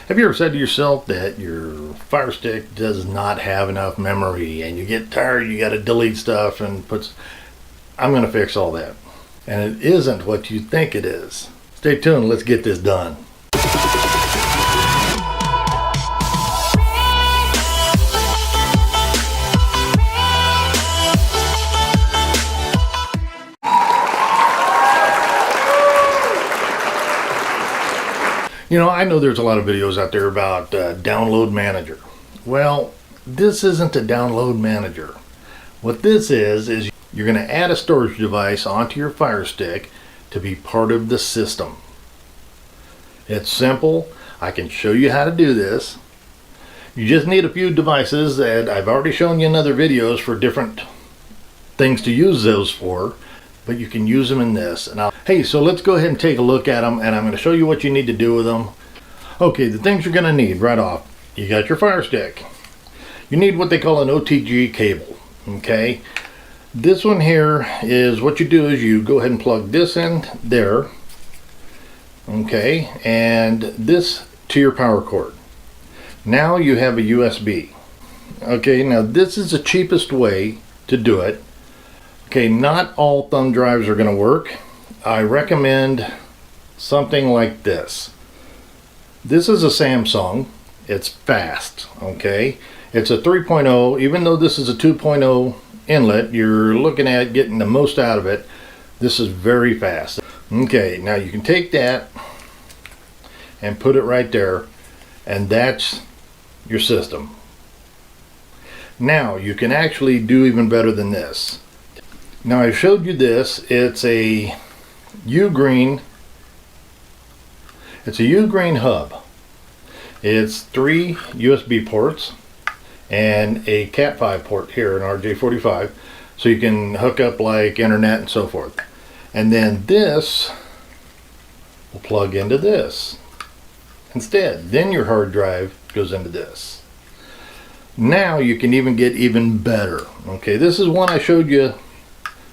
Have you ever said to yourself that your Fire Stick does not have enough memory and you get tired, you got to delete stuff and I'm going to fix all that. And it isn't what you think it is. Stay tuned, let's get this done. You know, I know there's a lot of videos out there about download manager. Well, this isn't a download manager. What this is you're going to add a storage device onto your Fire Stick to be part of the system. It's simple. I can show you how to do this. You just need a few devices that I've already shown you in other videos for different things to use those for. But you can use them in this. Hey, so let's go ahead and take a look at them, and I'm going to show you what you need to do with them. Okay, the things you're going to need right off. You got your Fire Stick. You need what they call an OTG cable. Okay, this one here is what you do is you go ahead and plug this in there. Okay, and this to your power cord. Now you have a USB. Okay, now this is the cheapest way to do it. Okay, not all thumb drives are going to work. I recommend something like this. This is a Samsung. It's fast, okay? It's a 3.0. Even though this is a 2.0 inlet, you're looking at getting the most out of it. This is very fast. Okay, now you can take that and put it right there, and that's your system. Now, you can actually do even better than this. Now I showed you this. It's a U-green. It's a U-green hub. It's 3 USB ports and a Cat 5 port here, an RJ45, so you can hook up like internet and so forth. And then this will plug into this instead. Then your hard drive goes into this. Now you can even get even better. Okay, this is one I showed you.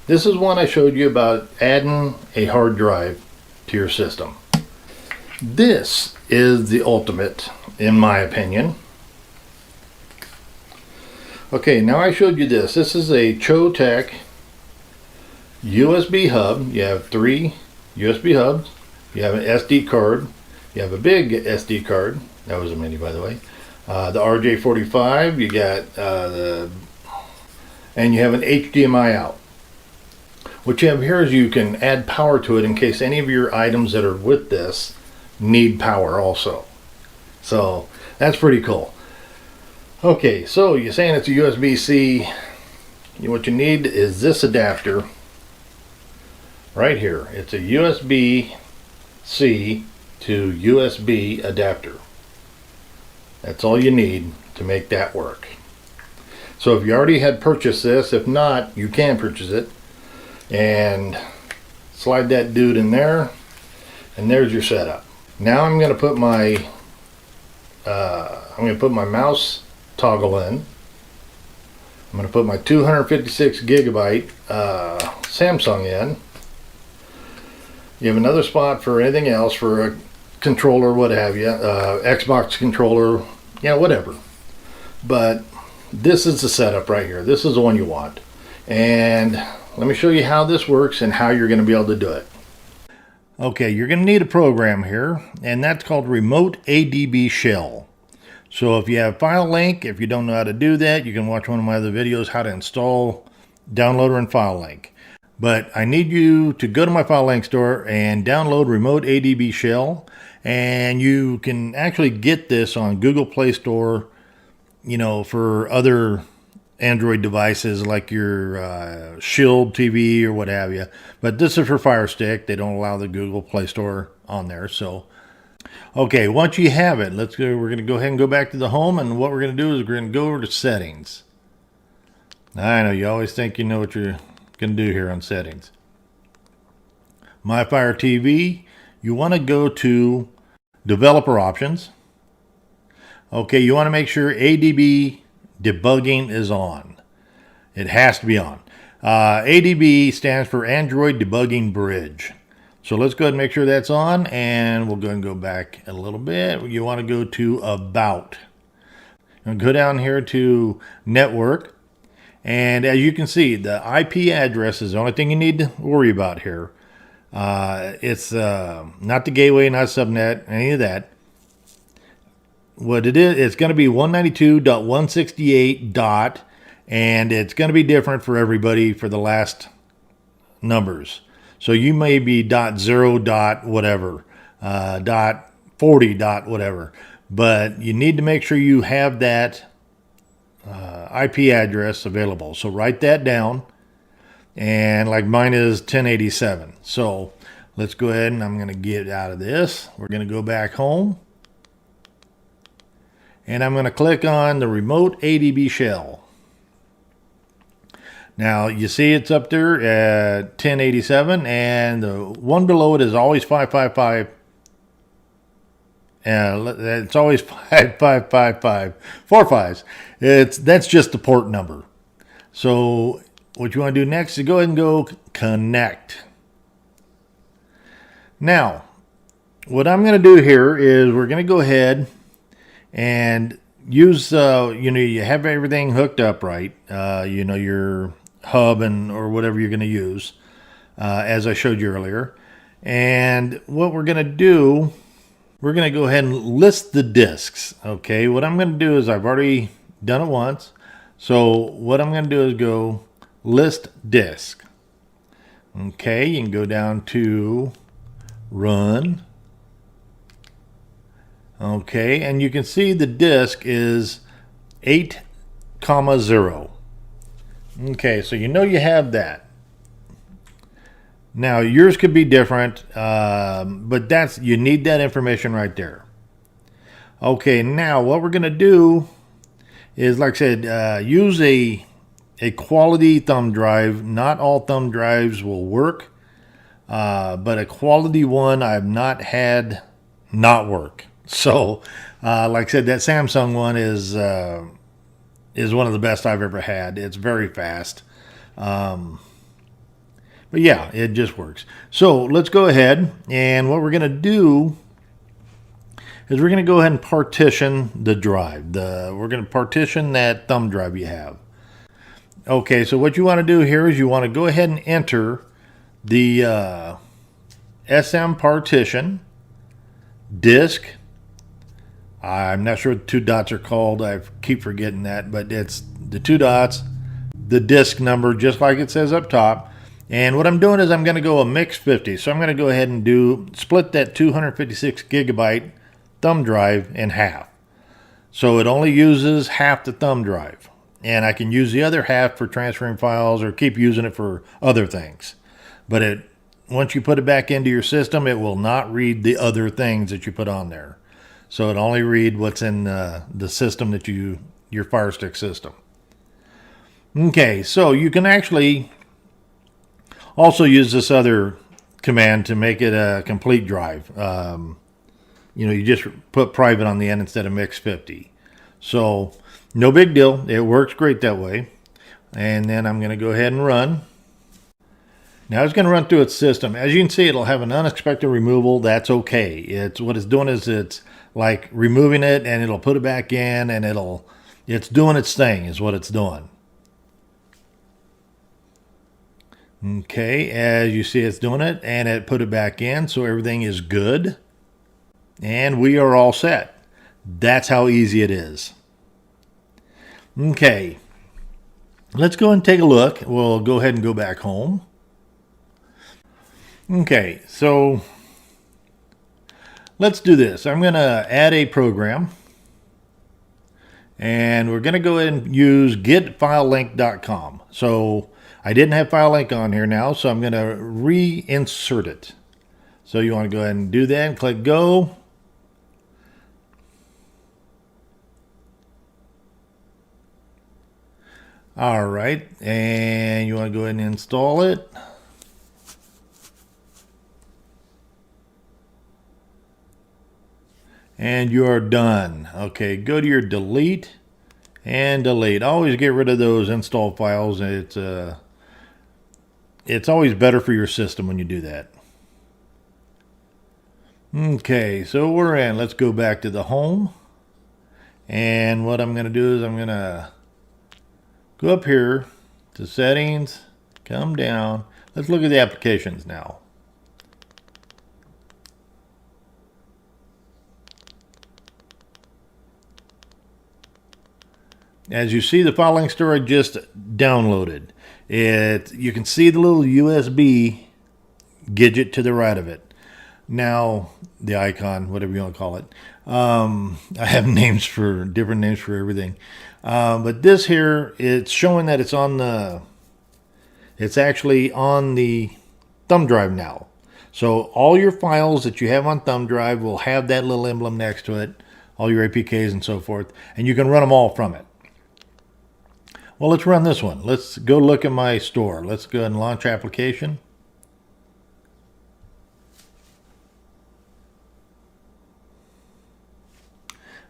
This is one I showed you about adding a hard drive to your system. This is the ultimate, in my opinion. Okay, now I showed you this. This is a CHOETECH USB hub. You have 3 USB hubs. You have an SD card. You have a big SD card. That was a mini, by the way. The RJ45. You got and you have an HDMI out. What you have here is you can add power to it in case any of your items that are with this need power also. So that's pretty cool. Okay, so you're saying it's a USB-C. What you need is this adapter right here. It's a USB-C to USB adapter. That's all you need to make that work. So if you already had purchased this, if not, you can purchase it. And slide that dude in there, and there's your setup. Now I'm going to put my mouse toggle in. I'm going to put my 256 gigabyte Samsung in. You have another spot for anything else, for a controller, what have you, Xbox controller, you know, whatever. But this is the setup right here. This is the one you want. And let me show you how this works and how you're going to be able to do it. Okay, you're going to need a program here, and that's called Remote ADB Shell. So if you have FileLink, if you don't know how to do that, you can watch one of my other videos, how to install Downloader and FileLink. But I need you to go to my FileLink store and download Remote ADB Shell, and you can actually get this on Google Play Store, you know, for other Android devices like your Shield TV or what have you. But this is for Fire Stick. They don't allow the Google Play Store on there. So, okay, once you have it, we're going to go ahead and go back to the home. And what we're going to do is we're going to go over to settings. Now, I know you always think you know what you're going to do here on settings. My Fire TV, you want to go to developer options. Okay, you want to make sure ADB debugging is on. It has to be on. ADB stands for Android Debugging Bridge. So let's go ahead and make sure that's on, and we'll go ahead and go back a little bit. You want to go to About. And go down here to Network. And as you can see, the IP address is the only thing you need to worry about here. It's not the gateway, not subnet, any of that. What it is, it's going to be 192.168 dot, and it's going to be different for everybody for the last numbers. So you may be dot 0 dot whatever, dot 40 dot whatever, but you need to make sure you have that IP address available. So write that down, and like mine is 1087. So let's go ahead, and I'm going to get out of this. We're going to go back home, and I'm going to click on the remote ADB shell. Now you see it's up there at 1087, and the one below it is always 555. It's always 5555, 4 5s. That's just the port number. So what you want to do next is go ahead and go connect. Now, what I'm going to do here is we're going to go ahead and use, you have everything hooked up right. Your hub or whatever you're going to use, as I showed you earlier. And what we're going to do, we're going to go ahead and list the disks. Okay, what I'm going to do is I've already done it once. So what I'm going to do is go list disk. Okay, you can go down to run. Okay, and you can see the disk is 8,0. Okay, so you know you have that. Now yours could be different, but you need that information right there. Okay, now what we're going to do is, like I said, use a quality thumb drive. Not all thumb drives will work, but a quality one I've not had not work. So, like I said, that Samsung one is one of the best I've ever had. It's very fast. But yeah, it just works. So let's go ahead, and what we're going to do is we're going to go ahead and partition the drive. We're going to partition that thumb drive you have. Okay, so what you want to do here is you want to go ahead and enter the SM partition disk. I'm not sure what the 2 dots are called. I keep forgetting that, but it's the 2 dots, the disk number, just like it says up top. And what I'm doing is I'm going to go a mix 50. So I'm going to go ahead and split that 256 gigabyte thumb drive in half. So it only uses half the thumb drive. And I can use the other half for transferring files or keep using it for other things. But once you put it back into your system, it will not read the other things that you put on there. So it only read what's in the system that your Firestick system. Okay, so you can actually also use this other command to make it a complete drive. You just put private on the end instead of mix 50. So no big deal. It works great that way. And then I'm going to go ahead and run. Now it's going to run through its system. As you can see, it'll have an unexpected removal. That's okay. What it's doing is it's like removing it, and it'll put it back in, and it's doing its thing is what it's doing. Okay, as you see, it's doing it, and it put it back in, so everything is good. And we are all set. That's how easy it is. Okay, let's go and take a look. We'll go ahead and go back home. Okay, so let's do this. I'm going to add a program, and we're going to go ahead and use getfilelink.com. So I didn't have FileLink on here now, so I'm going to reinsert it. So you want to go ahead and do that and click go. All right, and you want to go ahead and install it. And you're done. Okay, go to your delete and delete. Always get rid of those install files. It's always better for your system when you do that. Okay, so we're in. Let's go back to the home. And what I'm going to do is I'm going to go up here to settings, come down. Let's look at the applications now. As you see, the file link store I just downloaded. You can see the little USB gadget to the right of it. Now, the icon, whatever you want to call it. I have different names for everything. But this here, it's showing that it's actually on the thumb drive now. So all your files that you have on thumb drive will have that little emblem next to it, all your APKs and so forth, and you can run them all from it. Well, let's run this one. Let's go look at my store. Let's go ahead and launch application.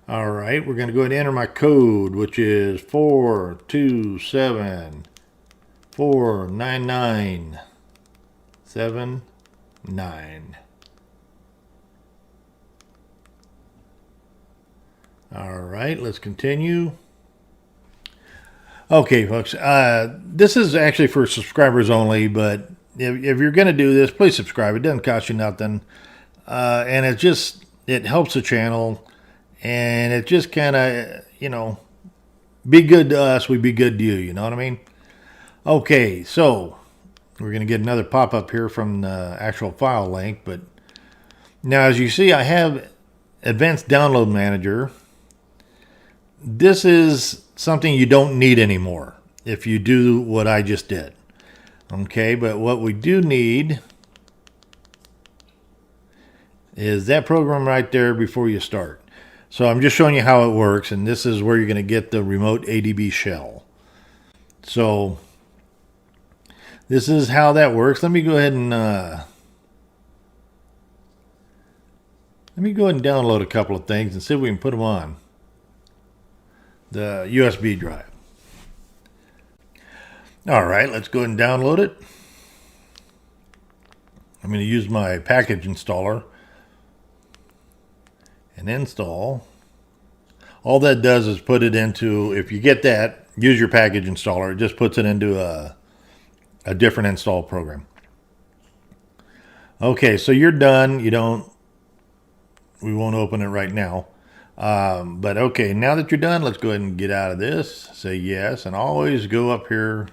All right, we're going to go ahead and enter my code, which is 427499979. All right, let's continue. Okay, folks, this is actually for subscribers only, but if you're going to do this, please subscribe. It doesn't cost you nothing, and it helps the channel. And it just kind of, be good to us, we be good to you, you know what I mean? Okay, so we're going to get another pop-up here from the actual file link. But now, as you see, I have Advanced Download Manager. This is something you don't need anymore if you do what I just did. Okay, but what we do need is that program right there before you start. So I'm just showing you how it works, and this is where you're going to get the remote ADB shell. So this is how that works. Let me go ahead and download a couple of things and see if we can put them on the USB drive. All right, let's go ahead and download it. I'm going to use my package installer and install. All that does is put it into, if you get that, use your package installer. It just puts it into a different install program. Okay, so you're done. We won't open it right now. But okay, now that you're done, let's go ahead and get out of this. Say yes, and always go up here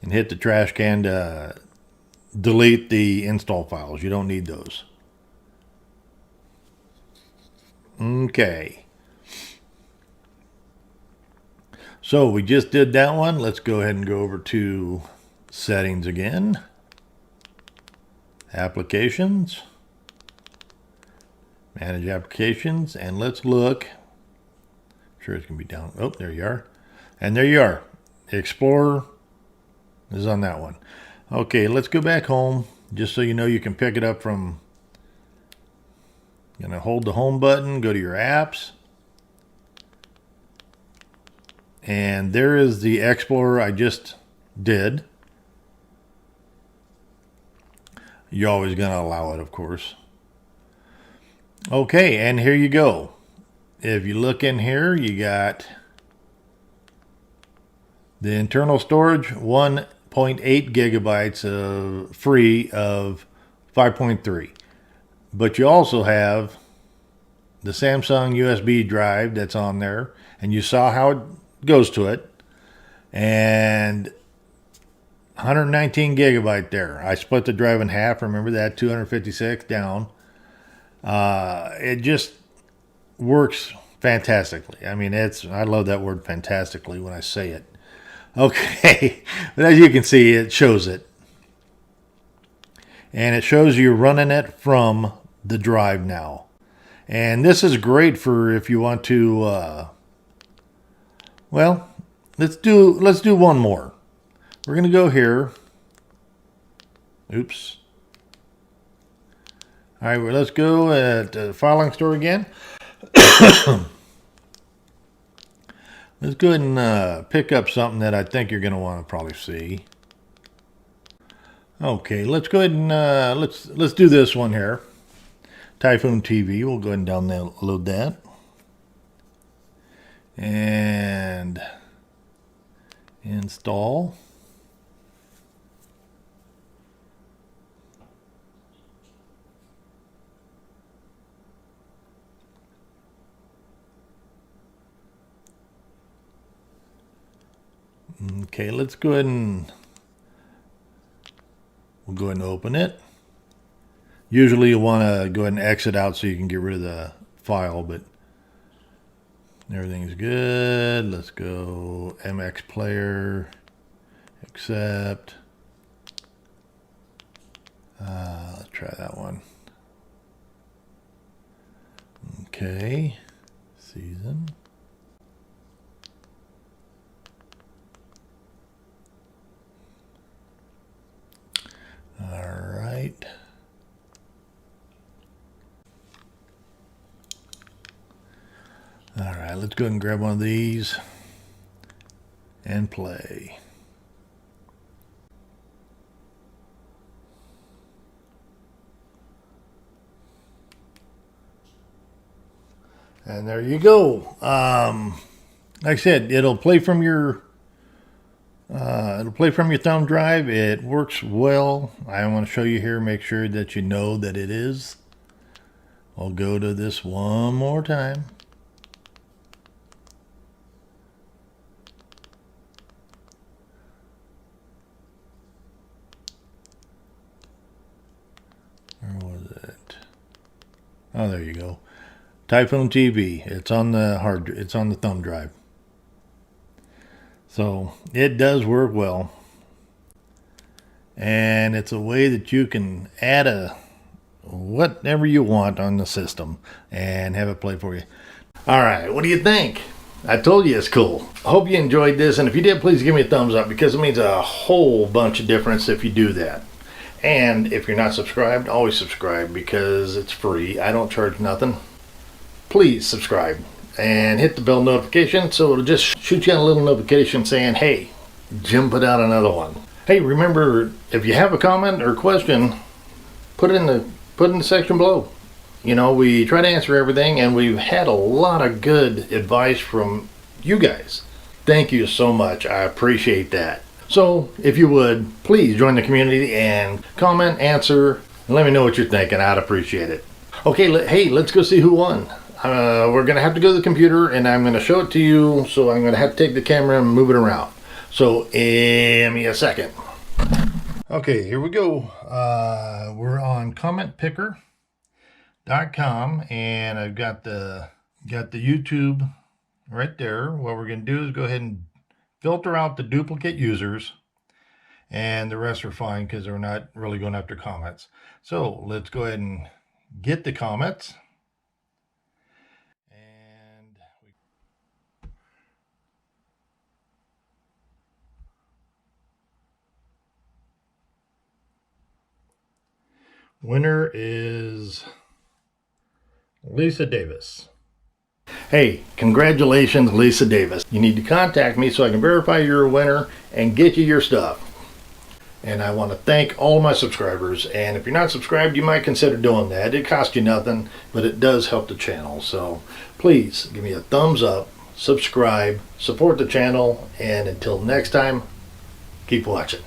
and hit the trash can to delete the install files. You don't need those. Okay. So we just did that one. Let's go ahead and go over to settings again. Applications. Manage applications. And let's look. I'm sure it's going to be down. Oh, there you are. And there you are. Explorer is on that one. Okay, let's go back home. Just so you know, you can pick it up from... Going to hold the home button, go to your apps. And there is the Explorer I just did. You're always going to allow it, of course. Okay, and here you go. If you look in here, you got the internal storage, 1.8 gigabytes of free of 5.3. But you also have the Samsung USB drive that's on there, and you saw how it goes to it, and 119 gigabyte there. I split the drive in half. Remember that, 256 down. It just works fantastically. I mean, I love that word fantastically when I say it. Okay, but as you can see, it shows it. And it shows you running it from the drive now. And this is great for if you want to, well, let's do one more. We're going to go here. Oops. All right, well, let's go at the filing store again. Let's go ahead and pick up something that I think you're going to want to probably see. Okay, let's go ahead and let's do this one here. Typhoon TV. We'll go ahead and download that. And install. Okay, let's go ahead and we'll go ahead and open it. Usually you want to go ahead and exit out so you can get rid of the file, but everything's good. Let's go MX player, accept. Let's try that one. Okay, season. All right. All right, let's go ahead and grab one of these and play. And there you go. Like I said, it'll play from your thumb drive. It works well. I want to show you here, make sure that you know that it is. I'll go to this one more time. Where was it? Oh, there you go. Typhoon TV. It's on the thumb drive. So it does work well. And it's a way that you can add whatever you want on the system and have it play for you. All right, what do you think? I told you it's cool. I hope you enjoyed this, and if you did, please give me a thumbs up, because it means a whole bunch of difference if you do that. And if you're not subscribed, always subscribe, because it's free. I don't charge nothing. Please subscribe and hit the bell notification so it'll just shoot you out a little notification saying, hey, Jim put out another one. Hey, remember, if you have a comment or question, put it in the section below. You know, we try to answer everything, and we've had a lot of good advice from you guys. Thank you so much. I appreciate that. So if you would, please join the community and comment, answer, and let me know what you're thinking. I'd appreciate it. Okay, hey, let's go see who won. We're going to have to go to the computer, and I'm going to show it to you, so I'm going to have to take the camera and move it around. So give me a second. Okay, here we go. We're on commentpicker.com, and I've got the YouTube right there. What we're going to do is go ahead and filter out the duplicate users, and the rest are fine because we're not really going after comments. So let's go ahead and get the comments. And winner is Lisa Davis. Hey, congratulations, Lisa Davis. You need to contact me so I can verify you're a winner and get you your stuff. And I want to thank all my subscribers. And if you're not subscribed, you might consider doing that. It costs you nothing, but it does help the channel. So please give me a thumbs up, subscribe, support the channel, and until next time, keep watching.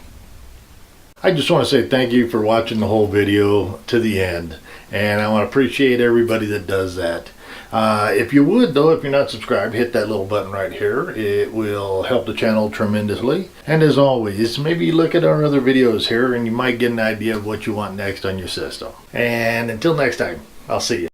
I just want to say thank you for watching the whole video to the end. And I want to appreciate everybody that does that. If you would, though, if you're not subscribed, hit that little button right here. It will help the channel tremendously. And as always, maybe look at our other videos here and you might get an idea of what you want next on your system. And until next time, I'll see you.